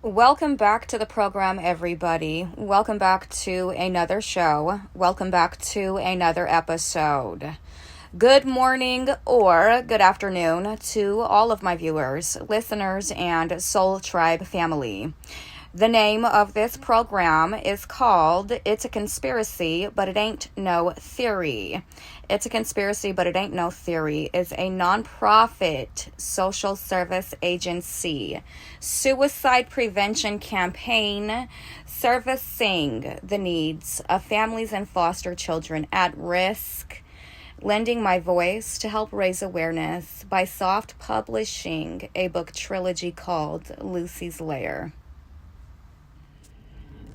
Welcome back to the program, everybody. Welcome back to another show. Welcome back to another episode. Good morning or good afternoon to all of my viewers, listeners, and Soul Tribe family. The name of this program is called It's a Conspiracy, But It Ain't No Theory. It's a Conspiracy, But It Ain't No Theory is a nonprofit social service agency, suicide prevention campaign servicing the needs of families and foster children at risk, lending my voice to help raise awareness by soft publishing a book trilogy called Lucy's Lair.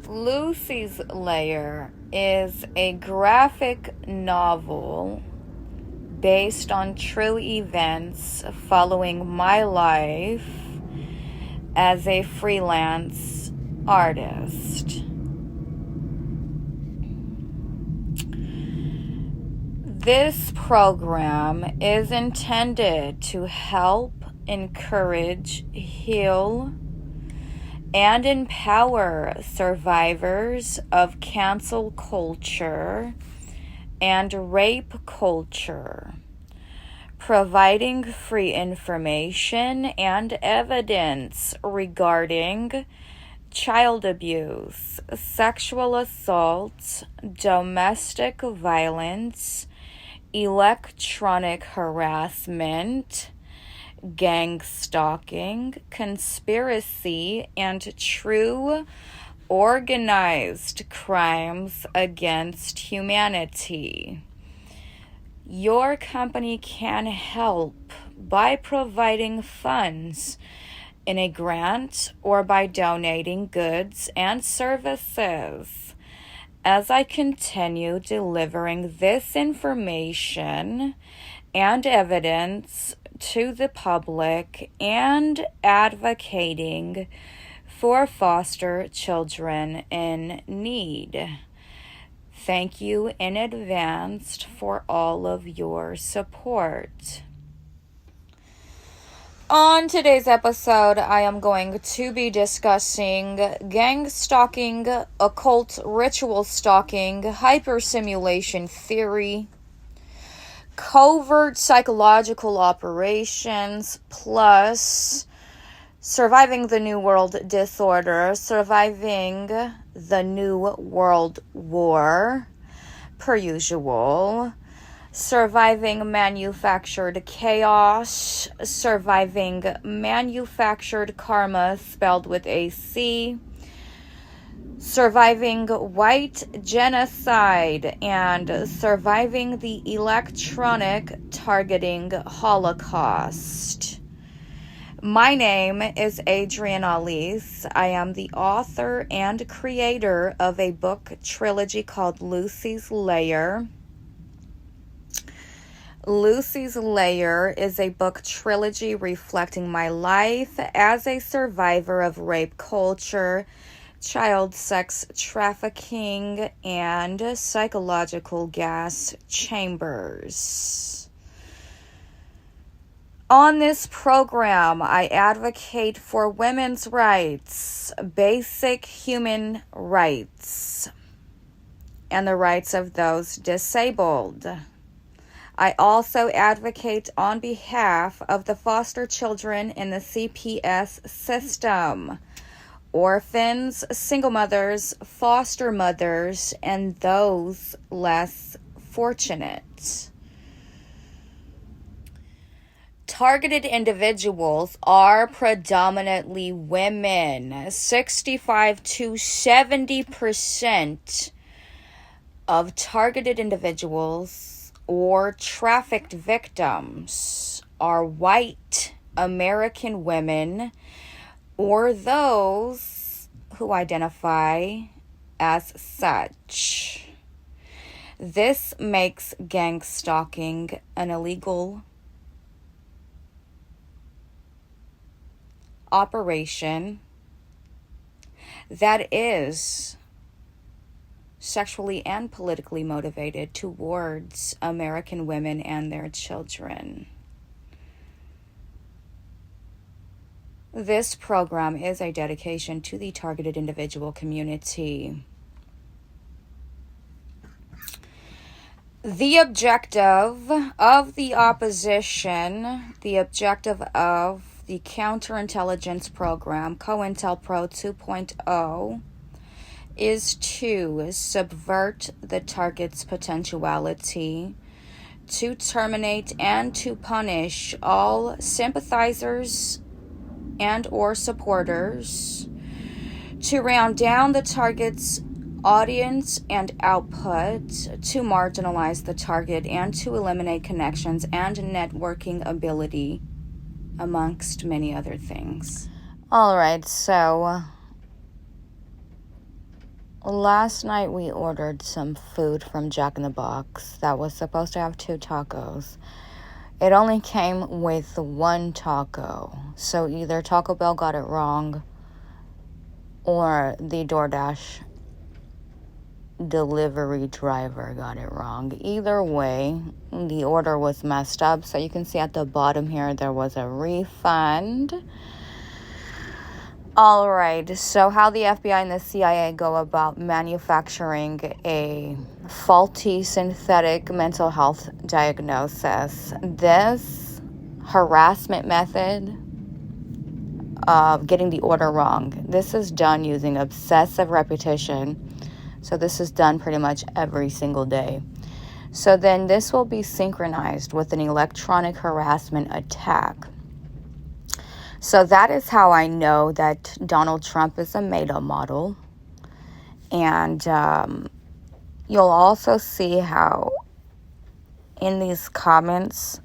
Lucy's Lair is a graphic novel based on true events following my life as a freelance artist. This program is intended to help, encourage, heal, and empower survivors of cancel culture and rape culture, providing free information and evidence regarding child abuse, sexual assault, domestic violence, electronic harassment, gang stalking, conspiracy, and true organized crimes against humanity. Your company can help by providing funds in a grant or by donating goods and services. As I continue delivering this information and evidence to the public and advocating for foster children in need. Thank you in advance for all of your support. On today's episode, I am going to be discussing gang stalking, occult ritual stalking, hypersimulation theory, covert psychological operations, plus surviving the New World Disorder, surviving the New World War, per usual, surviving manufactured chaos, surviving manufactured karma, spelled with a C, surviving white genocide, and surviving the electronic targeting Holocaust. My name is Adrienne Alese. I am the author and creator of a book trilogy called Lucy's Lair. Lucy's Lair is a book trilogy reflecting my life as a survivor of rape culture, child sex trafficking, and psychological gas chambers. On this program, I advocate for women's rights, basic human rights, and the rights of those disabled. I also advocate on behalf of the foster children in the CPS system, orphans, single mothers, foster mothers, and those less fortunate. Targeted individuals are predominantly women. 65 to 70% of targeted individuals or trafficked victims are white American women or those who identify as such. This makes gang stalking an illegal operation that is sexually and politically motivated towards American women and their children. This program is a dedication to the targeted individual community. The objective of the opposition, the objective of the counterintelligence program, COINTELPRO 2.0, is to subvert the target's potentiality, to terminate and to punish all sympathizers and or supporters, to round down the target's audience and output, to marginalize the target, and to eliminate connections and networking ability, amongst many other things. All right, so last night we ordered some food from Jack in the Box that was supposed to have 2 tacos. It only came with 1 taco, so either Taco Bell got it wrong or the DoorDash delivery driver got it wrong. Either way, the order was messed up. So you can see at the bottom here, there was a refund. All right, so how the FBI and the CIA go about manufacturing a faulty synthetic mental health diagnosis. This harassment method of getting the order wrong, this is done using obsessive repetition. So this is done pretty much every single day. So then this will be synchronized with an electronic harassment attack. So that is how I know that Donald Trump is a made-up model. And you'll also see how in these comments,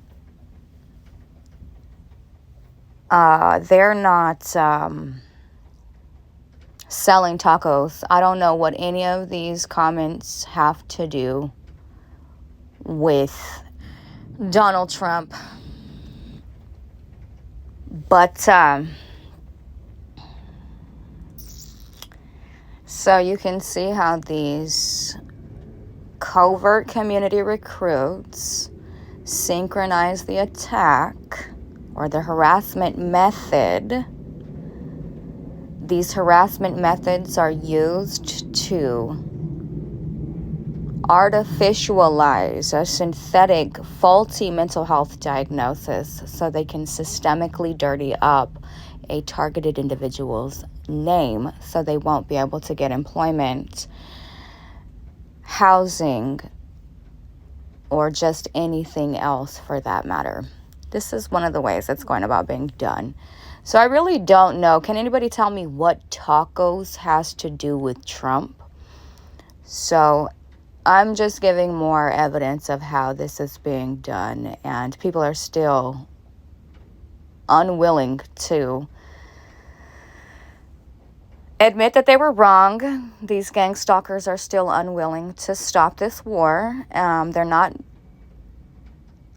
they're not selling tacos. I don't know what any of these comments have to do with Donald Trump. But, so you can see how these covert community recruits synchronize the attack or the harassment method. These harassment methods are used to artificialize a synthetic, faulty mental health diagnosis so they can systemically dirty up a targeted individual's name so they won't be able to get employment, housing, or just anything else for that matter. This is one of the ways it's going about being done. So I really don't know. Can anybody tell me what tacos has to do with Trump? So I'm just giving more evidence of how this is being done, and people are still unwilling to admit that they were wrong. These gang stalkers are still unwilling to stop this war. They're not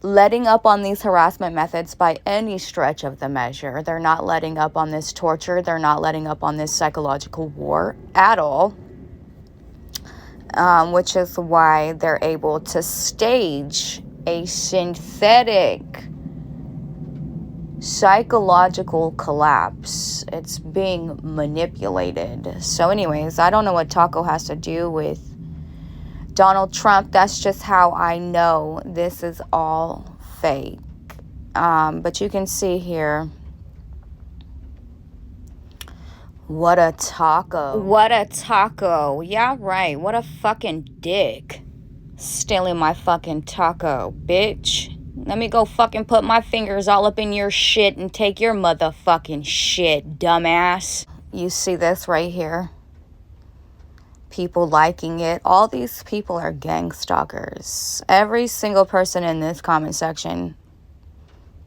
letting up on these harassment methods by any stretch of the measure. They're not letting up on this torture. They're not letting up on this psychological war at all. Which is why they're able to stage a synthetic psychological collapse. It's being manipulated. So anyways, I don't know what taco has to do with Donald Trump. That's just how I know this is all fake. But you can see here, what a taco. What a taco. Yeah, right. What a fucking dick. Stealing my fucking taco, bitch. Let me go fucking put my fingers all up in your shit and take your motherfucking shit, dumbass. You see this right here? People liking it. All these people are gang stalkers. Every single person in this comment section,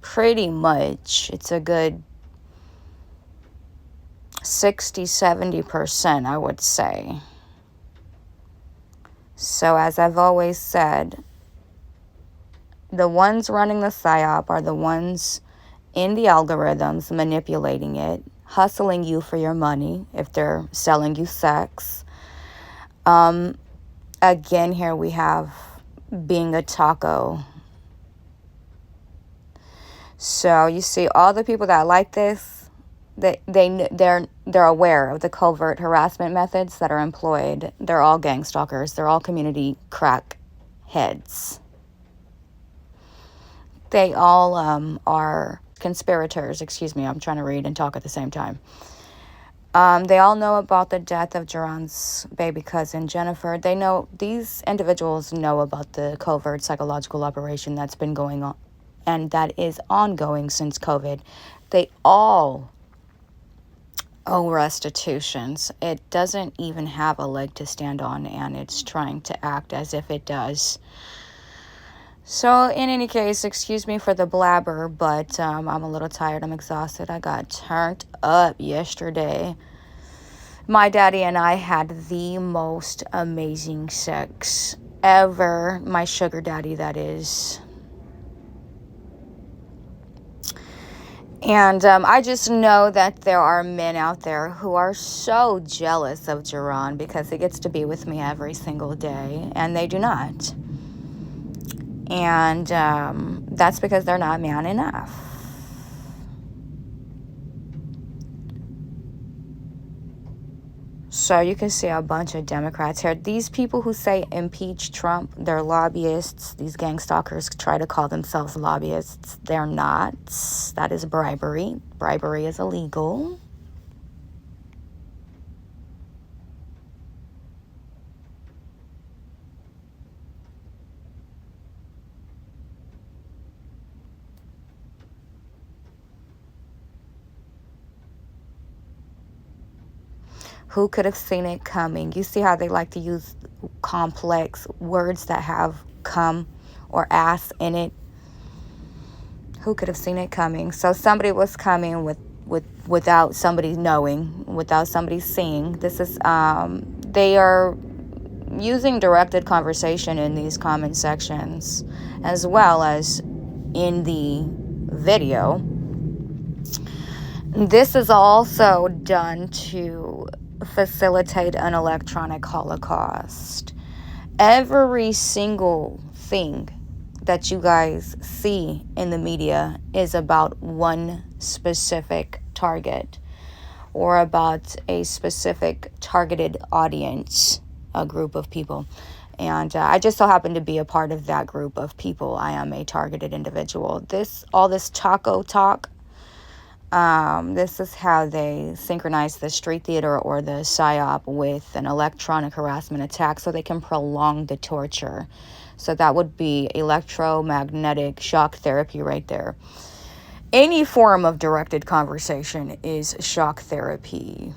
pretty much, it's a good 60-70%, I would say. So as I've always said, the ones running the PSYOP are the ones in the algorithms manipulating it, hustling you for your money if they're selling you sex. Again, here we have being a taco. So you see all the people that like this, They're aware of the covert harassment methods that are employed. They're all gang stalkers. They're all community crack heads. They all are conspirators. Excuse me, I'm trying to read and talk at the same time. They all know about the death of Jerron's baby cousin, Jennifer. These individuals know about the covert psychological operation that's been going on and that is ongoing since COVID. They all owe restitutions. It doesn't even have a leg to stand on, and it's trying to act as if it does. So, in any case, excuse me for the blabber, but I'm a little tired. I'm exhausted. I got turned up yesterday. My daddy and I had the most amazing sex ever. My sugar daddy, that is. And I just know that there are men out there who are so jealous of Jerron because he gets to be with me every single day, and they do not. And that's because they're not man enough. So you can see a bunch of Democrats here. These people who say impeach Trump, they're lobbyists. These gang stalkers try to call themselves lobbyists. They're not. That is bribery. Bribery is illegal. Who could have seen it coming? You see how they like to use complex words that have come or ass in it? Who could have seen it coming? So somebody was coming without somebody knowing, without somebody seeing. This is they are using directed conversation in these comment sections as well as in the video. This is also done to facilitate an electronic holocaust. Every single thing that you guys see in the media is about one specific target or about a specific targeted audience, a group of people. And I just so happen to be a part of that group of people. I am a targeted individual. All this taco talk, this is how they synchronize the street theater or the psyop with an electronic harassment attack so they can prolong the torture. So that would be electromagnetic shock therapy right there. Any form of directed conversation is shock therapy.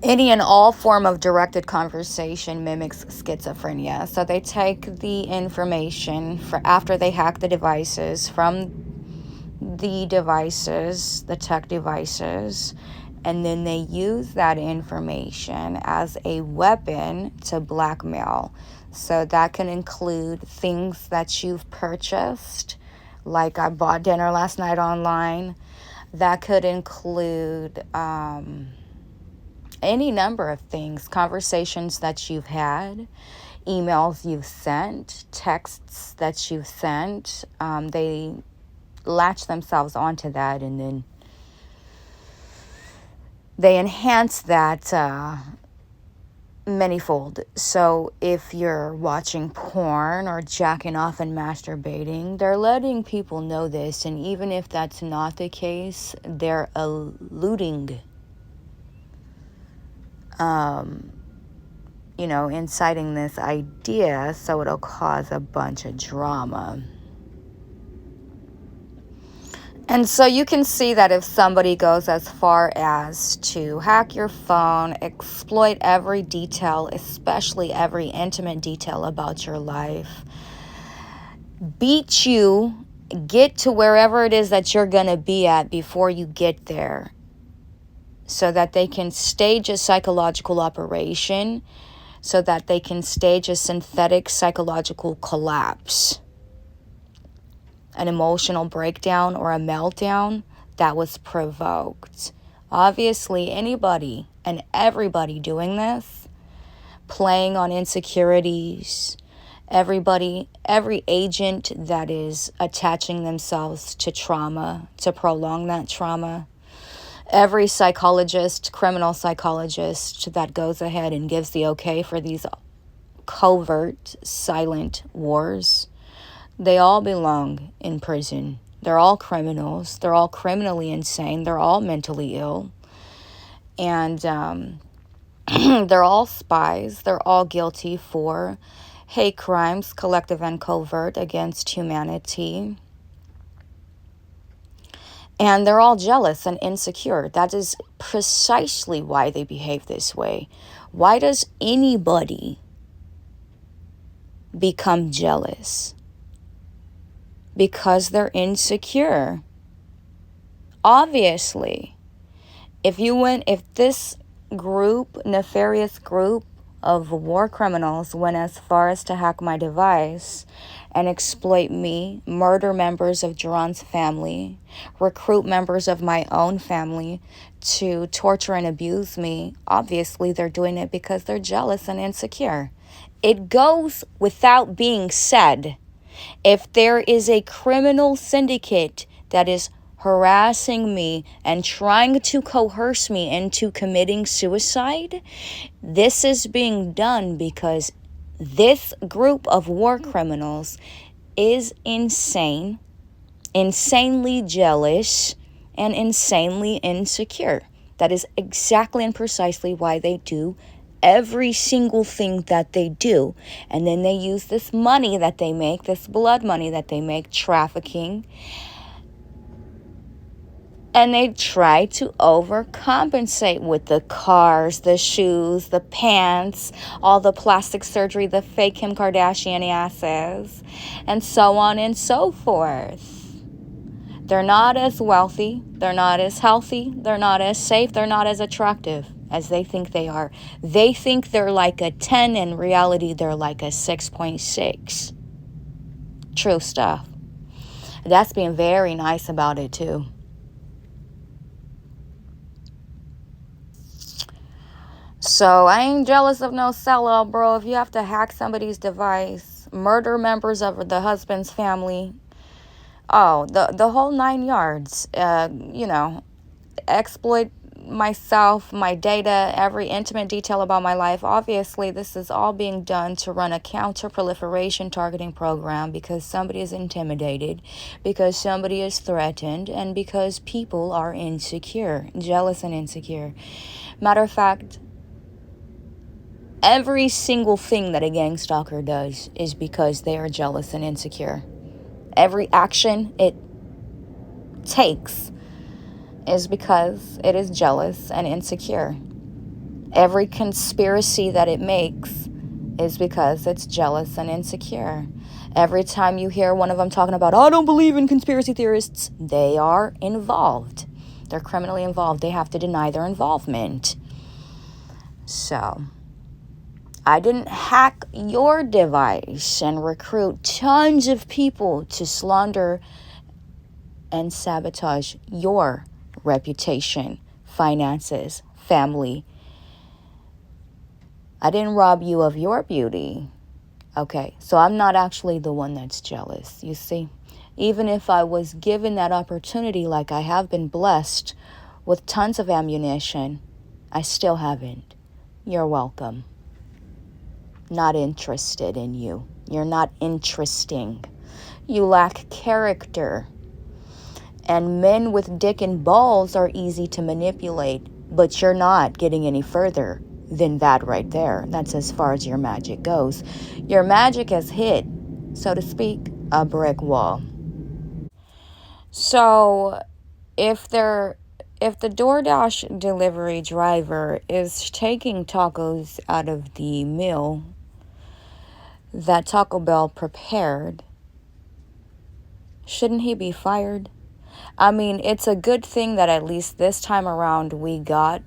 Any and all form of directed conversation mimics schizophrenia. So they take the information after they hack the devices from the tech devices, and then they use that information as a weapon to blackmail. So that can include things that you've purchased, like I bought dinner last night online. That could include any number of things, conversations that you've had, emails you've sent, texts that you've sent. They latch themselves onto that, and then they enhance that manyfold. So if you're watching porn or jacking off and masturbating, they're letting people know this, and even if that's not the case, they're alluding inciting this idea so it'll cause a bunch of drama. And so you can see that if somebody goes as far as to hack your phone, exploit every detail, especially every intimate detail about your life, beat you, get to wherever it is that you're going to be at before you get there, so that they can stage a psychological operation, so that they can stage a synthetic psychological collapse, an emotional breakdown or a meltdown that was provoked. Obviously, anybody and everybody doing this, playing on insecurities Everybody, every agent that is attaching themselves to trauma, to prolong that trauma, every psychologist, criminal psychologist that goes ahead and gives the okay for these covert, silent wars, they all belong in prison. They're all criminals. They're all criminally insane. They're all mentally ill. And they're all spies. They're all guilty for hate crimes, collective and covert, against humanity. And they're all jealous and insecure. That is precisely why they behave this way. Why does anybody become jealous? Because they're insecure. Obviously, if this group, nefarious group of war criminals went as far as to hack my device and exploit me, murder members of Jerron's family, recruit members of my own family to torture and abuse me, obviously they're doing it because they're jealous and insecure. It goes without being said. If there is a criminal syndicate that is harassing me and trying to coerce me into committing suicide, this is being done because this group of war criminals is insane, insanely jealous, and insanely insecure. That is exactly and precisely why they do every single thing that they do. And then they use this money that they make, this blood money that they make, trafficking, and they try to overcompensate with the cars, the shoes, the pants, all the plastic surgery, the fake Kim Kardashian asses, and so on and so forth. They're not as wealthy, they're not as healthy, they're not as safe, they're not as attractive as they think they are. They think they're like a 10, in reality they're like a 6.6. True stuff. That's being very nice about it too. So I ain't jealous of no sellout, bro. If you have to hack somebody's device, murder members of the husband's family, the whole 9 yards, exploit myself, my data, every intimate detail about my life. Obviously, this is all being done to run a counter-proliferation targeting program because somebody is intimidated, because somebody is threatened, and because people are insecure, jealous and insecure. Matter of fact, every single thing that a gang stalker does is because they are jealous and insecure. Every action it takes is because it is jealous and insecure. Every conspiracy that it makes is because it's jealous and insecure. Every time you hear one of them talking about, I don't believe in conspiracy theorists, they are involved. They're criminally involved. They have to deny their involvement. So I didn't hack your device and recruit tons of people to slander and sabotage your reputation, finances, family. I didn't rob you of your beauty. Okay, so I'm not actually the one that's jealous, you see? Even if I was given that opportunity, like I have been blessed with tons of ammunition, I still haven't. You're welcome. Not interested in you. You're not interesting. You lack character. And men with dick and balls are easy to manipulate, but you're not getting any further than that right there. That's as far as your magic goes. Your magic has hit, so to speak, a brick wall. So if the DoorDash delivery driver is taking tacos out of the meal that Taco Bell prepared, shouldn't he be fired? I mean, it's a good thing that at least this time around we got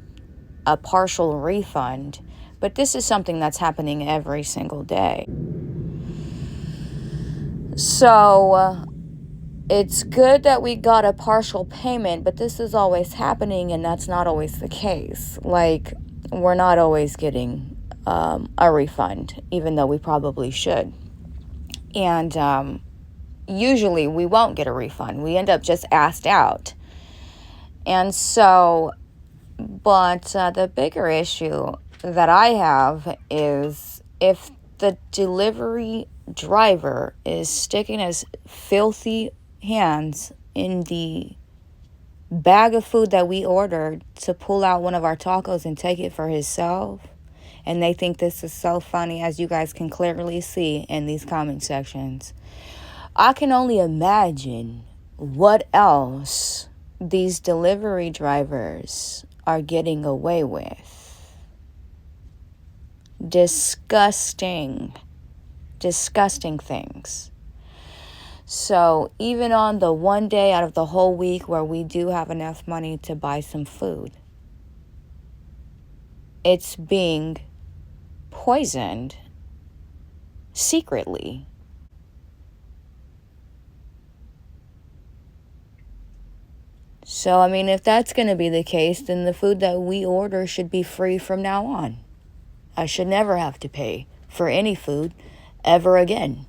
a partial refund, but this is something that's happening every single day. So it's good that we got a partial payment, but this is always happening, and that's not always the case. Like, we're not always getting a refund, even though we probably should. And usually we won't get a refund. We end up just asked out. And so, but the bigger issue that I have is if the delivery driver is sticking his filthy hands in the bag of food that we ordered to pull out one of our tacos and take it for himself, and they think this is so funny, as you guys can clearly see in these comment sections, I can only imagine what else these delivery drivers are getting away with. Disgusting things. So even on the one day out of the whole week where we do have enough money to buy some food, it's being poisoned secretly. So, I mean, if that's going to be the case, then the food that we order should be free from now on. I should never have to pay for any food ever again.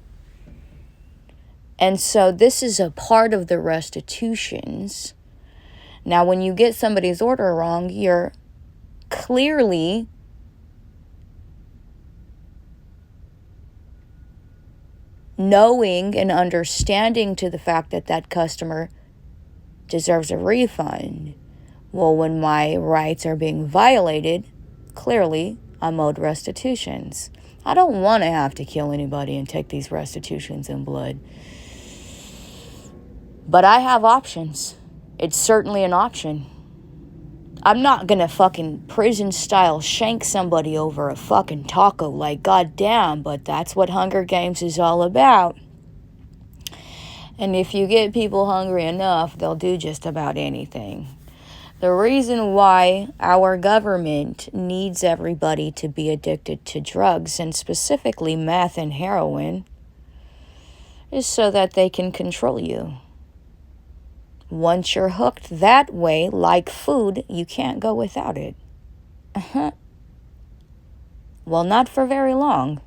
And so this is a part of the restitutions. Now, when you get somebody's order wrong, you're clearly knowing and understanding to the fact that that customer deserves a refund. Well, when my rights are being violated, clearly I'm owed restitutions. I don't want to have to kill anybody and take these restitutions in blood. But I have options. It's certainly an option. I'm not gonna fucking prison style shank somebody over a fucking taco, like goddamn, but that's what Hunger Games is all about. And if you get people hungry enough, they'll do just about anything. The reason why our government needs everybody to be addicted to drugs, and specifically meth and heroin, is so that they can control you. Once you're hooked that way, like food, you can't go without it. Well, not for very long.